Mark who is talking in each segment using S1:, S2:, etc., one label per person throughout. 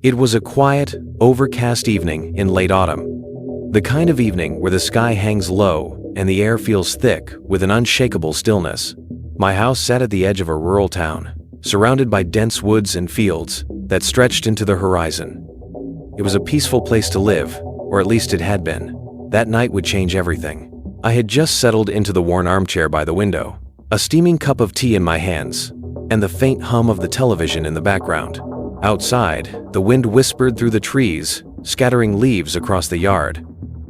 S1: It was a quiet, overcast evening in late autumn. The kind of evening where the sky hangs low and the air feels thick with an unshakable stillness. My house sat at the edge of a rural town, surrounded by dense woods and fields that stretched into the horizon. It was a peaceful place to live, or at least it had been. That night would change everything. I had just settled into the worn armchair by the window, a steaming cup of tea in my hands, and the faint hum of the television in the background. Outside, the wind whispered through the trees, scattering leaves across the yard.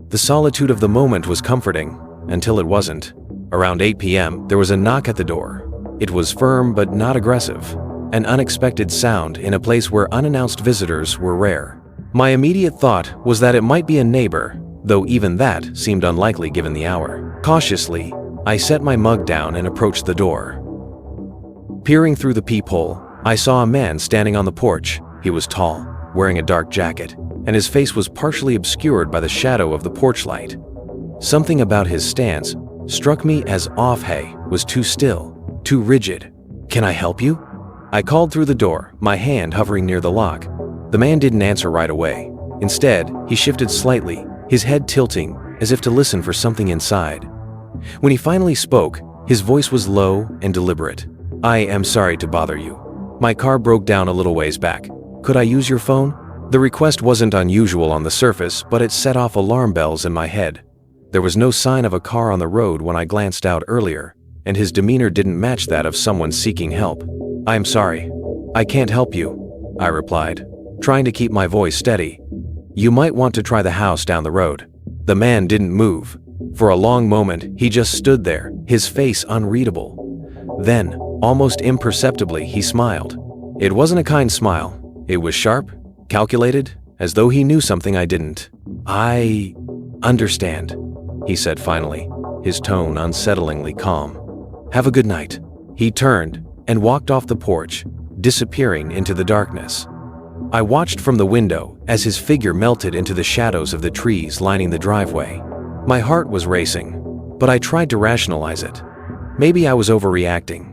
S1: The solitude of the moment was comforting, until it wasn't. Around 8 p.m., there was a knock at the door. It was firm but not aggressive, an unexpected sound in a place where unannounced visitors were rare. My immediate thought was that it might be a neighbor, though even that seemed unlikely given the hour. Cautiously, I set my mug down and approached the door. Peering through the peephole, I saw a man standing on the porch. He was tall, wearing a dark jacket, and his face was partially obscured by the shadow of the porch light. Something about his stance struck me as off. He was too still, too rigid. "Can I help you?" I called through the door, my hand hovering near the lock. The man didn't answer right away. Instead, he shifted slightly, his head tilting, as if to listen for something inside. When he finally spoke, his voice was low and deliberate. "I am sorry to bother you. My car broke down a little ways back. Could I use your phone?" The request wasn't unusual on the surface, but it set off alarm bells in my head. There was no sign of a car on the road when I glanced out earlier, and his demeanor didn't match that of someone seeking help. "I am sorry. I can't help you," I replied, trying to keep my voice steady. "You might want to try the house down the road." The man didn't move. For a long moment, he just stood there, his face unreadable. Then, almost imperceptibly, he smiled. It wasn't a kind smile. It was sharp, calculated, as though he knew something I didn't. "I understand," he said finally, his tone unsettlingly calm. "Have a good night." He turned and walked off the porch, disappearing into the darkness. I watched from the window as his figure melted into the shadows of the trees lining the driveway. My heart was racing, but I tried to rationalize it. Maybe I was overreacting.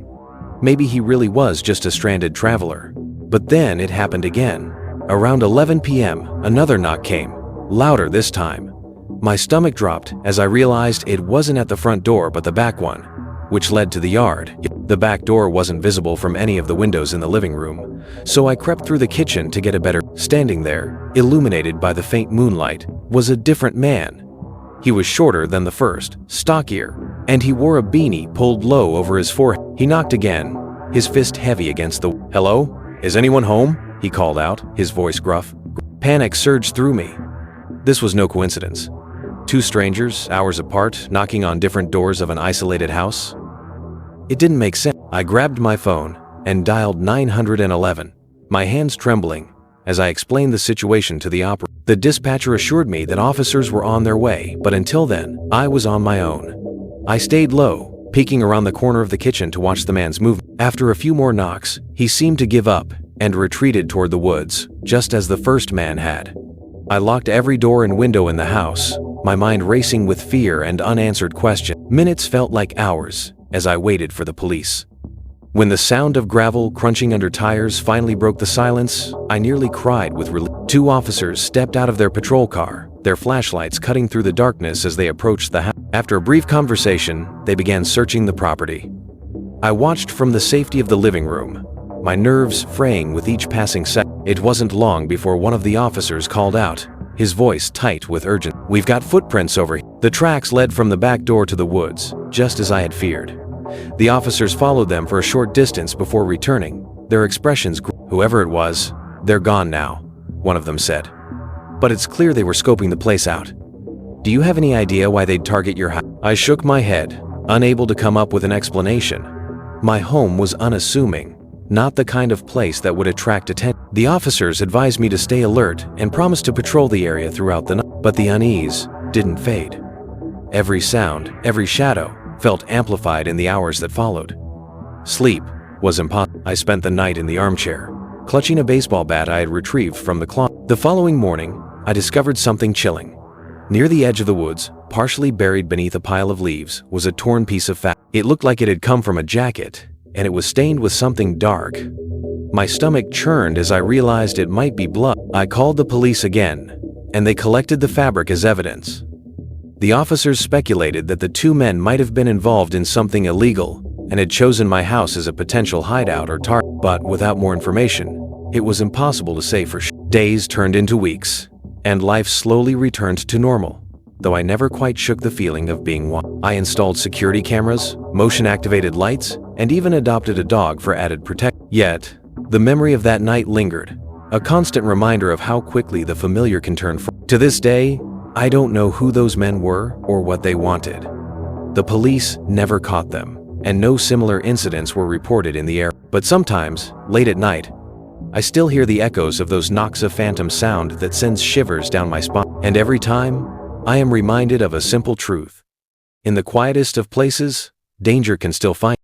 S1: Maybe he really was just a stranded traveler. But then it happened again. Around 11 p.m., another knock came, louder this time. My stomach dropped as I realized it wasn't at the front door but the back one, which led to the yard. The back door wasn't visible from any of the windows in the living room, so I crept through the kitchen to get a better. Standing there, illuminated by the faint moonlight, was a different man. He was shorter than the first, stockier, and he wore a beanie pulled low over his forehead. He knocked again, his fist heavy against the. "Hello? Is anyone home?" he called out, his voice gruff. Panic surged through me. This was no coincidence. Two strangers, hours apart, knocking on different doors of an isolated house. It didn't make sense. I grabbed my phone and dialed 911, my hands trembling as I explained the situation to the operator. The dispatcher assured me that officers were on their way, but until then, I was on my own. I stayed low, peeking around the corner of the kitchen to watch the man's movement. After a few more knocks, he seemed to give up and retreated toward the woods, just as the first man had. I locked every door and window in the house, my mind racing with fear and unanswered questions. Minutes felt like hours as I waited for the police. When the sound of gravel crunching under tires finally broke the silence, I nearly cried with relief. Two officers stepped out of their patrol car, their flashlights cutting through the darkness as they approached the house. After a brief conversation, they began searching the property. I watched from the safety of the living room, my nerves fraying with each passing second. It wasn't long before one of the officers called out, his voice tight with urgency. "We've got footprints over here." The tracks led from the back door to the woods, just as I had feared. The officers followed them for a short distance before returning, their expressions. "Whoever it was, they're gone now," one of them said. "But it's clear they were scoping the place out. Do you have any idea why they'd target your house?" I shook my head, unable to come up with an explanation. My home was unassuming, not the kind of place that would attract attention. The officers advised me to stay alert and promised to patrol the area throughout the night, but the unease didn't fade. Every sound, every shadow, felt amplified in the hours that followed. Sleep was impossible. I spent the night in the armchair, clutching a baseball bat I had retrieved from the closet. The following morning, I discovered something chilling. Near the edge of the woods, partially buried beneath a pile of leaves, was a torn piece of fabric. It looked like it had come from a jacket, and it was stained with something dark. My stomach churned as I realized it might be blood. I called the police again, and they collected the fabric as evidence. The officers speculated that the two men might have been involved in something illegal and had chosen my house as a potential hideout or target, but without more information, it was impossible to say for sure. Days turned into weeks, and life slowly returned to normal, though I never quite shook the feeling of being watched. I installed security cameras, motion-activated lights, and even adopted a dog for added protection. Yet, the memory of that night lingered, a constant reminder of how quickly the familiar can turn. To this day, I don't know who those men were or what they wanted. The police never caught them, and no similar incidents were reported in the area. But sometimes, late at night, I still hear the echoes of those knocks of phantom sound that sends shivers down my spine. And every time, I am reminded of a simple truth. In the quietest of places, danger can still find